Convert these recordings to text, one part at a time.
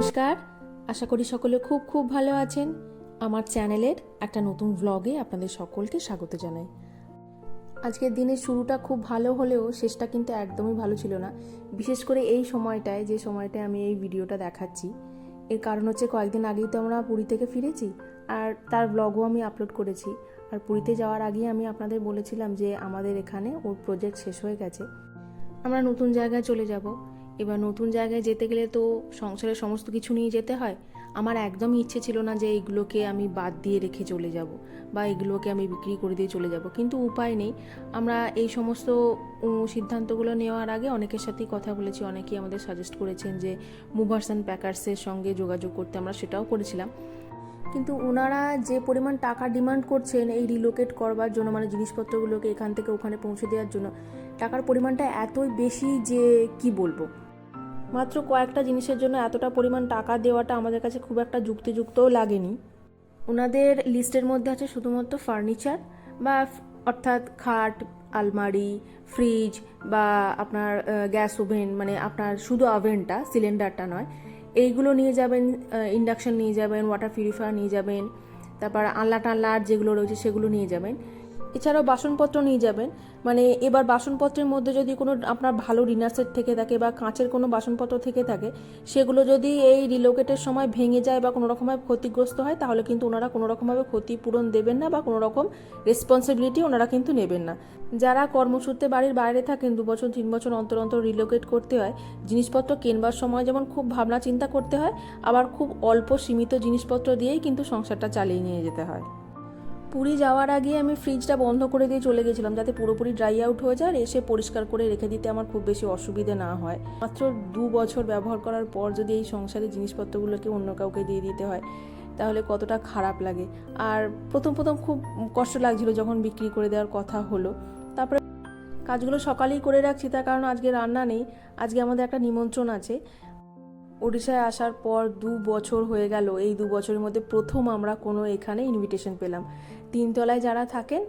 নমস্কার, আশা করি সকলে খুব খুব ভালো আছেন। আমার চ্যানেলের একটা নতুন ভ্লগে আপনাদের সকলকে স্বাগত জানাই। আজকের দিনের শুরুটা খুব ভালো হলেও শেষটা কিন্তু একদমই ভালো ছিল না। বিশেষ করে এই সময়টায়, যে সময়টায় আমি এই ভিডিওটা দেখাচ্ছি, এর কারণ হচ্ছে কয়েকদিন আগেই তো আমরা পুরী থেকে ফিরেছি, আর তার ব্লগও আমি আপলোড করেছি। আর পুরীতে যাওয়ার আগেই আমি আপনাদের বলেছিলাম যে আমাদের এখানে ওর প্রজেক্ট শেষ হয়ে গেছে, আমরা নতুন জায়গায় চলে যাব। এবার নতুন জায়গায় যেতে গেলে তো সংসারের সমস্ত কিছু নিয়ে যেতে হয়। আমার একদমই ইচ্ছে ছিল না যে এইগুলোকে আমি বাদ দিয়ে রেখে চলে যাব বা এগুলোকে আমি বিক্রি করে দিয়ে চলে যাব, কিন্তু উপায় নেই। আমরা এই সমস্ত সিদ্ধান্তগুলো নেওয়ার আগে অনেকের সাথেই কথা বলেছি, অনেকেই আমাদের সাজেস্ট করেছেন যে মুভার্স অ্যান্ড প্যাকার্সের সঙ্গে যোগাযোগ করতে, আমরা সেটাও করেছিলাম। কিন্তু ওনারা যে পরিমাণ টাকা ডিমান্ড করছেন এই রিলোকেট করবার জন্য, মানে জিনিসপত্রগুলোকে এখান থেকে ওখানে পৌঁছে দেওয়ার জন্য, টাকার পরিমাণটা এতই বেশি যে কি বলবো। মাত্র কয়েকটা জিনিসের জন্য এতটা পরিমাণ টাকা দেওয়াটা আমাদের কাছে খুব একটা যুক্তিযুক্তও লাগেনি। ওনাদের লিস্টের মধ্যে আছে শুধুমাত্র ফার্নিচার বা অর্থাৎ খাট, আলমারি, ফ্রিজ বা আপনার গ্যাস ওভেন, মানে আপনার শুধু ওভেনটা, সিলিন্ডারটা নয়, এইগুলো নিয়ে যাবেন। ইন্ডাকশন নিয়ে যাবেন, ওয়াটার পিউরিফায়ার নিয়ে যাবেন, তারপর আনলা টানলা যেগুলো রয়েছে সেগুলো নিয়ে যাবেন। এছাড়াও বাসনপত্র নিয়ে যাবেন। মানে এবার বাসনপত্রের মধ্যে যদি কোনো আপনার ভালো ডিনার সেট থেকে থাকে বা কাঁচের কোনো বাসনপত্র থেকে থাকে, সেগুলো যদি এই রিলোকেটের সময় ভেঙে যায় বা কোনো রকমভাবে ক্ষতিগ্রস্ত হয়, তাহলে কিন্তু ওনারা কোনো রকমভাবে ক্ষতিপূরণ দেবেন না বা কোনো রকম রেসপন্সিবিলিটি ওনারা কিন্তু নেবেন না। যারা কর্মসূত্রে বাড়ির বাইরে থাকেন, 2 বছর 3 বছর অন্তর অন্তর রিলোকেট করতে হয়, জিনিসপত্র কেনবার সময় যেমন খুব ভাবনা চিন্তা করতে হয়, আবার খুব অল্প সীমিত জিনিসপত্র দিয়েই কিন্তু সংসারটা চালিয়ে নিয়ে যেতে হয়। পুরী যাওয়ার আগে আমি ফ্রিজটা বন্ধ করে দিয়ে চলে গেছিলাম, যাতে পুরোপুরি ড্রাই আউট হয়ে যায় আর এসে পরিষ্কার করে রেখে দিতে আমার খুব বেশি অসুবিধে না হয়। মাত্র 2 বছর ব্যবহার করার পর যদি এই সংসারের জিনিসপত্রগুলোকে অন্য কাউকে দিয়ে দিতে হয়, তাহলে কতটা খারাপ লাগে। আর প্রথম প্রথম খুব কষ্ট লাগছিল যখন বিক্রি করে দেওয়ার কথা হলো। তারপরে কাজগুলো সকালেই করে রাখছি, তার কারণ আজকে রান্না নেই, আজকে আমাদের একটা নিমন্ত্রণ আছে। ওড়িশায় আসার পর 2 বছর হয়ে গেল, এই 2 বছরের মধ্যে প্রথম আমরা কোনো এখানে ইনভিটেশন পেলাম। 3 তলায় যারা থাকেন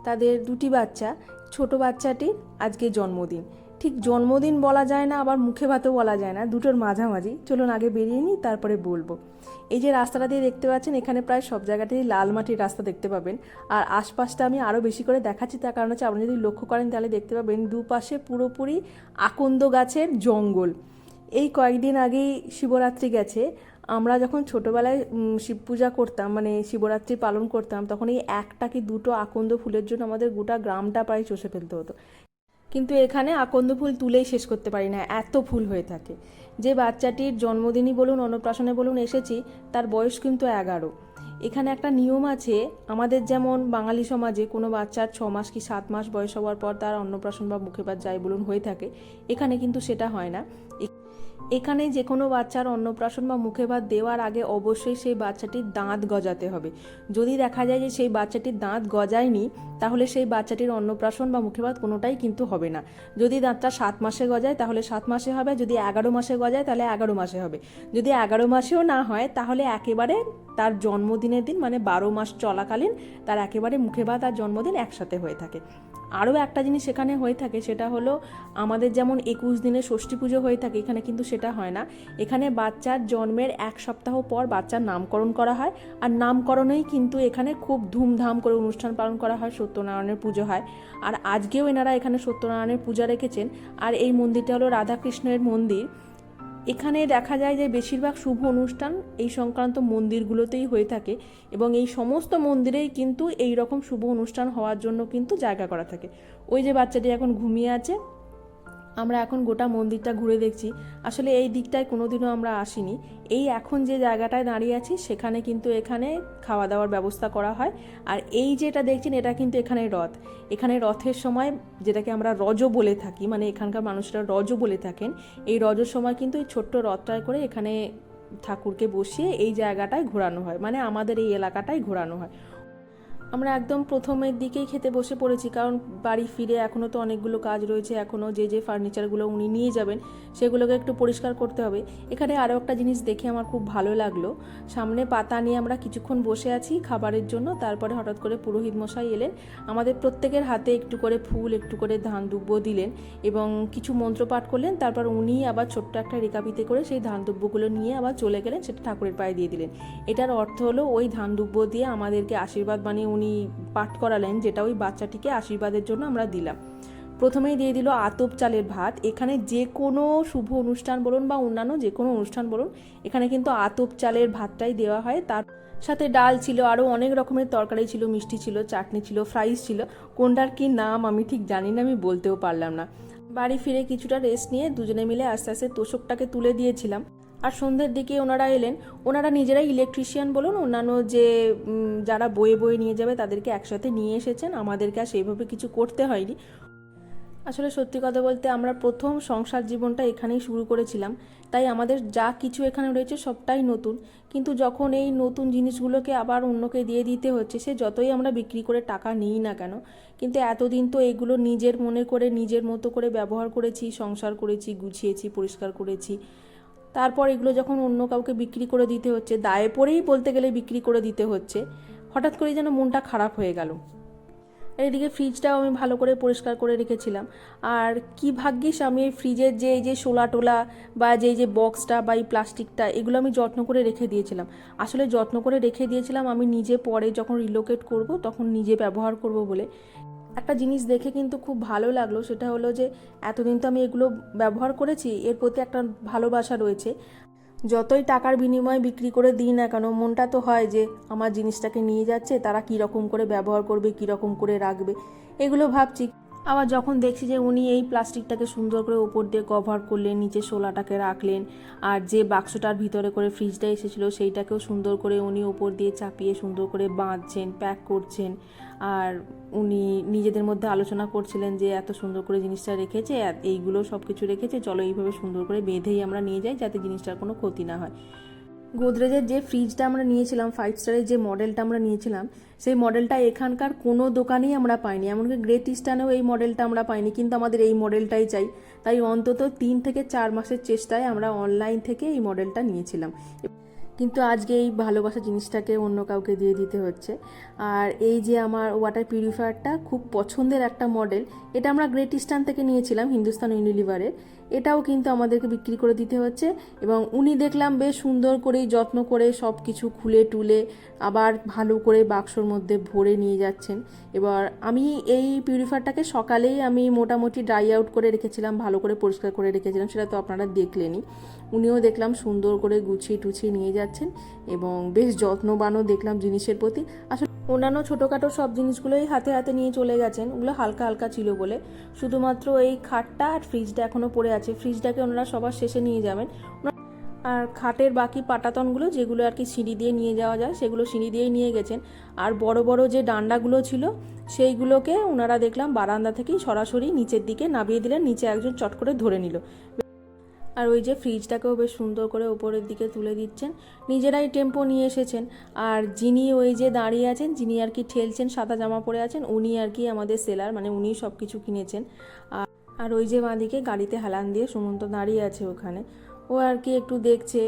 তাদের 2টি বাচ্চা, ছোট বাচ্চাটির আজকে জন্মদিন। ঠিক জন্মদিন বলা যায় না, আবার মুখে ভাতেও বলা যায় না, দুটোর মাঝামাঝি। চলুন আগে বেরিয়ে নিই, তারপরে বলবো। এই যে রাস্তাটা দিয়ে দেখতে পাচ্ছেন, এখানে প্রায় সব জায়গাতেই লাল মাটির রাস্তা দেখতে পাবেন। আর আশপাশটা আমি আরও বেশি করে দেখাচ্ছি, তার কারণ হচ্ছে আপনি যদি লক্ষ্য করেন তাহলে দেখতে পাবেন দুপাশে পুরোপুরি আকন্দ গাছের জঙ্গল। এই কয়েকদিন আগেই শিবরাত্রি গেছে, আমরা যখন ছোটোবেলায় শিব পূজা করতাম, মানে শিবরাত্রি পালন করতাম, তখন এই একটা কি দুটো আকন্দ ফুলের জন্য আমাদের গোটা গ্রামটা প্রায় চষে ফেলতে হতো। কিন্তু এখানে আকন্দ ফুল তুলেই শেষ করতে পারি না, এত ফুল হয়ে থাকে। যে বাচ্চাটির জন্মদিনই বলুন, অন্নপ্রাশনে বলুন এসেছি, তার বয়স কিন্তু 11। এখানে একটা নিয়ম আছে, আমাদের যেমন বাঙালি সমাজে কোনো বাচ্চার 6 মাস কি 7 মাস বয়স হওয়ার পর তার অন্নপ্রাশন বা মুখে ভাত যাই বলুন হয়ে থাকে, এখানে কিন্তু সেটা হয় না। এখানে যে কোনো বাচ্চার অন্নপ্রাশন বা মুখে ভাত দেওয়ার আগে অবশ্যই সেই বাচ্চাটির দাঁত গজাতে হবে। যদি দেখা যায় যে সেই বাচ্চাটির দাঁত গজায়নি, তাহলে সেই বাচ্চাটির অন্নপ্রাশন বা মুখে ভাত কোনোটাই কিন্তু হবে না। যদি দাঁতটা 7 মাসে গজায় তাহলে 7 মাসে হবে, যদি 11 মাসে গজায় তাহলে 11 মাসে হবে, যদি 11 মাসেও না হয় তাহলে একেবারে তার জন্মদিনের দিন, মানে 12 মাস চলাকালীন তার একেবারে মুখে ভাত আর জন্মদিন একসাথে হয়ে থাকে। আরও একটা জিনিস সেখানে হয়ে থাকে, সেটা হলো আমাদের যেমন 21 দিনে ষষ্ঠী পুজো হয়ে থাকে, এখানে কিন্তু সেটা হয় না। এখানে বাচ্চার জন্মের 1 সপ্তাহ পর বাচ্চার নামকরণ করা হয়, আর নামকরণেই কিন্তু এখানে খুব ধুমধাম করে অনুষ্ঠান পালন করা হয়, সত্যনারায়ণের পুজো হয়। আর আজকেও এনারা এখানে সত্যনারায়ণের পূজা রেখেছেন। আর এই মন্দিরটা হলো রাধাকৃষ্ণের মন্দির। এখানে দেখা যায় যে বেশিরভাগ শুভ অনুষ্ঠান এই সংক্রান্ত মন্দিরগুলোতেই হয়ে থাকে, এবং এই সমস্ত মন্দিরেই কিন্তু এই রকম শুভ অনুষ্ঠান হওয়ার জন্য কিন্তু জায়গা করা থাকে। ওই যে বাচ্চাটি এখন ঘুমিয়ে আছে, আমরা এখন গোটা মন্দিরটা ঘুরে দেখছি। আসলে এই দিকটায় কোনোদিনও আমরা আসিনি। এই এখন যে জায়গাটায় দাঁড়িয়ে আছি সেখানে কিন্তু এখানে খাওয়া দাওয়ার ব্যবস্থা করা হয়। আর এই যেটা দেখছেন এটা কিন্তু এখানে রথ। এখানে রথের সময়, যেটাকে আমরা রজ বলে থাকি, মানে এখানকার মানুষরা রজ বলে থাকেন, এই রজের সময় কিন্তু এই ছোট্ট রথটায় করে এখানে ঠাকুরকে বসিয়ে এই জায়গাটায় ঘোরানো হয়, মানে আমাদের এই এলাকাটায় ঘোরানো হয়। আমরা একদম প্রথমের দিকেই খেতে বসে পড়েছি, কারণ বাড়ি ফিরে এখনও তো অনেকগুলো কাজ রয়েছে, এখনও যে ফার্নিচারগুলো উনি নিয়ে যাবেন সেগুলোকে একটু পরিষ্কার করতে হবে। এখানে আরও একটা জিনিস দেখে আমার খুব ভালো লাগলো, সামনে পাতা নিয়ে আমরা কিছুক্ষণ বসে আছি খাবারের জন্য, তারপরে হঠাৎ করে পুরোহিত মশাই এলেন, আমাদের প্রত্যেকের হাতে একটু করে ফুল, একটু করে ধান দুব্য দিলেন এবং কিছু মন্ত্রপাঠ করলেন। তারপর উনি আবার ছোট্ট একটা রেকাবিতে করে সেই ধান দুব্যগুলো নিয়ে আবার চলে গেলেন, সেটা ঠাকুরের পায়ে দিয়ে দিলেন। এটার অর্থ হলো ওই ধান দুব্য দিয়ে আমাদেরকে আশীর্বাদ বানিয়ে উনি পাঠ করালেন, যেটা ওই বাচ্চাটিকে আশীর্বাদের জন্য আমরা দিলাম। প্রথমেই দিয়ে দিল আতপ চালের ভাত। এখানে যে কোনো শুভ অনুষ্ঠান বলুন বা অন্যান্য যে কোনো অনুষ্ঠান বলুন, এখানে কিন্তু আতপ চালের ভাতটাই দেওয়া হয়। তার সাথে ডাল ছিল, আরও অনেক রকমের তরকারি ছিল, মিষ্টি ছিল, চাটনি ছিল, ফ্রাইস ছিল। কোনটার কি নাম আমি ঠিক জানি না, আমি বলতেও পারলাম না। বাড়ি ফিরে কিছুটা রেস্ট নিয়ে দুজনে মিলে আস্তে আস্তে তোষকটাকে তুলে দিয়েছিলাম। আর সন্ধ্যের দিকে ওনারা এলেন, ওনারা নিজেরাই ইলেকট্রিশিয়ান বলুন, অন্যান্য যে যারা বয়ে বয়ে নিয়ে যাবে তাদেরকে একসাথে নিয়ে এসেছেন, আমাদেরকে আর সেইভাবে কিছু করতে হয়নি। আসলে সত্যি কথা বলতে আমরা প্রথম সংসার জীবনটা এখানেই শুরু করেছিলাম, তাই আমাদের যা কিছু এখানে রয়েছে সবটাই নতুন। কিন্তু যখন এই নতুন জিনিসগুলোকে আবার অন্যকে দিয়ে দিতে হচ্ছে, সে যতই আমরা বিক্রি করে টাকা নিই না কেন, কিন্তু এতদিন তো এগুলো নিজের মনে করে নিজের মতো করে ব্যবহার করেছি, সংসার করেছি, গুছিয়েছি, পরিষ্কার করেছি। তারপর এগুলো যখন অন্য কাউকে বিক্রি করে দিতে হচ্ছে, দায়ে পড়েই বলতে গেলে বিক্রি করে দিতে হচ্ছে, হঠাৎ করেই যেন মনটা খারাপ হয়ে গেল। এইদিকে ফ্রিজটাও আমি ভালো করে পরিষ্কার করে রেখেছিলাম। আর কি ভাগ্যিস আমি এই ফ্রিজের এই যে শোলা টোলা বা যে বক্সটা বা এই প্লাস্টিকটা, এগুলো আমি যত্ন করে রেখে দিয়েছিলাম। আসলে যত্ন করে রেখে দিয়েছিলাম আমি নিজে পরে যখন রিলোকেট করব তখন নিজে ব্যবহার করব বলে। একটা জিনিস দেখে কিন্তু খুব ভালো লাগলো, সেটা হলো যে এতদিন তো আমি এগুলো ব্যবহার করেছি, এর প্রতি একটা ভালোবাসা রয়েছে। যতই টাকার বিনিময়ে বিক্রি করে দিই না কেন, মনটা তো হয় যে আমার জিনিসটাকে নিয়ে যাচ্ছে, তারা কীরকম করে ব্যবহার করবে, কীরকম করে রাখবে, এগুলো ভাবছি। আবার যখন দেখছি যে উনি এই প্লাস্টিকটাকে সুন্দর করে ওপর দিয়ে কভার করলেন, নিচে শোলাটাকে রাখলেন, আর যে বাক্সটার ভিতরে করে ফ্রিজটা এসেছিলো সেইটাকেও সুন্দর করে উনি ওপর দিয়ে চাপিয়ে সুন্দর করে বাঁধছেন, প্যাক করছেন। আর উনি নিজেদের মধ্যে আলোচনা করছিলেন যে এত সুন্দর করে জিনিসটা রেখেছে, এইগুলো সব কিছু রেখেছে, চলো এইভাবে সুন্দর করে বেঁধেই আমরা নিয়ে যাই যাতে জিনিসটার কোনো ক্ষতি না হয়। গোদরেজের যে ফ্রিজটা আমরা নিয়েছিলাম, 5 স্টারের যে মডেলটা আমরা নিয়েছিলাম, সেই মডেলটা এখানকার কোনো দোকানেই আমরা পাইনি, এমনকি গ্রেট ইস্টার্নেও এই মডেলটা আমরা পাইনি, কিন্তু আমাদের এই মডেলটাই চাই। তাই অন্তত 3 থেকে 4 মাসের চেষ্টায় আমরা অনলাইন থেকে এই মডেলটা নিয়েছিলাম, কিন্তু আজকে এই ভালোবাসা জিনিসটাকে অন্য কাউকে দিয়ে দিতে হচ্ছে। আর এই যে আমার ওয়াটার পিউরিফায়ারটা খুব পছন্দের একটা মডেল, এটা আমরা গ্রেট ইস্টার্ন থেকে নিয়েছিলাম, হিন্দুস্তান ইউনিলিভারের। এটাও কিন্তু আমাদেরকে বিক্রি করে দিতে হচ্ছে, এবং উনি দেখলাম বেশ সুন্দর করেই যত্ন করে সব কিছু খুলে টুলে আবার ভালো করে বাক্সর মধ্যে ভরে নিয়ে যাচ্ছেন। এবার আমি এই পিউরিফায়ারটাকে সকালেই আমি মোটামুটি ড্রাই আউট করে রেখেছিলাম, ভালো করে পরিষ্কার করে রেখেছিলাম, সেটা তো আপনারা দেখলেনই। উনিও দেখলাম সুন্দর করে গুছিয়ে টুছিয়ে নিয়ে যাচ্ছেন এবং বেশ যত্নবানও দেখলাম জিনিসের প্রতি। আসলে অন্যান্য ছোটোখাটো সব জিনিসগুলোই হাতে হাতে নিয়ে চলে গেছেন, ওগুলো হালকা হালকা ছিল বলে। শুধুমাত্র এই খাটটা আর ফ্রিজটা এখনও পড়ে আছে, ফ্রিজটাকে ওনারা সবার শেষে নিয়ে যাবেন। আর খাটের বাকি পাটাতনগুলো যেগুলো আর কি সিঁড়ি দিয়ে নিয়ে যাওয়া যায়, সেগুলো সিঁড়ি দিয়েই নিয়ে গেছেন। আর বড় বড় যে ডান্ডাগুলো ছিল সেইগুলোকে ওনারা দেখলাম বারান্দা থেকেই সরাসরি নিচের দিকে নামিয়ে দিলেন, নিচে একজন চট করে ধরে নিল। আর ওই যে ফ্রিজটাকেও বেশ সুন্দর করে ওপরের দিকে তুলে দিচ্ছেন, নিজেরাই টেম্পো নিয়ে এসেছেন। আর যিনি ওই যে দাঁড়িয়ে আছেন, যিনি আর কি ঠেলছেন, সাদা জামা পরে আছেন, উনি আর কি আমাদের সেলার, মানে উনি সব কিছু কিনেছেন। আর ওই যে বাঁদিকে গাড়িতে হেলান দিয়ে সুমন্ত দাঁড়িয়ে আছে ওখানে, ও আর কি একটু দেখছে।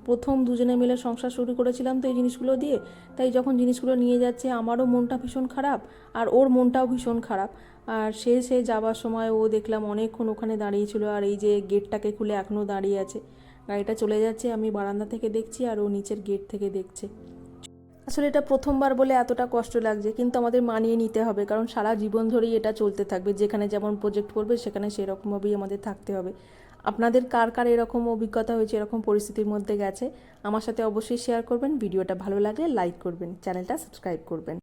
প্রথম দুজনে মিলে সংসার শুরু করেছিলাম তো এই জিনিসগুলো দিয়ে, তাই যখন জিনিসগুলো নিয়ে যাচ্ছে আমারও মনটা ভীষণ খারাপ আর ওর মনটাও ভীষণ খারাপ। আর সে যাবার সময় ও দেখলাম অনেকক্ষণ ওখানে দাঁড়িয়েছিল, আর এই যে গেটটাকে খুলে এখনও দাঁড়িয়ে আছে। গাড়িটা চলে যাচ্ছে, আমি বারান্দা থেকে দেখছি আর ও নিচের গেট থেকে দেখছে। আসলে এটা প্রথমবার বলে এতটা কষ্ট লাগছে, কিন্তু আমাদের মানিয়ে নিতে হবে, কারণ সারা জীবন ধরেই এটা চলতে থাকবে। যেখানে যেমন প্রজেক্ট করবে সেখানে সেরকমভাবেই আমাদের থাকতে হবে। আপনাদের কার কার এরকম অভিজ্ঞতা হয়েছে, এরকম পরিস্থিতির মধ্যে গেছে, আমার সাথে অবশ্যই শেয়ার করবেন। ভিডিওটা ভালো লাগলে লাইক করবেন, চ্যানেলটা সাবস্ক্রাইব করবেন।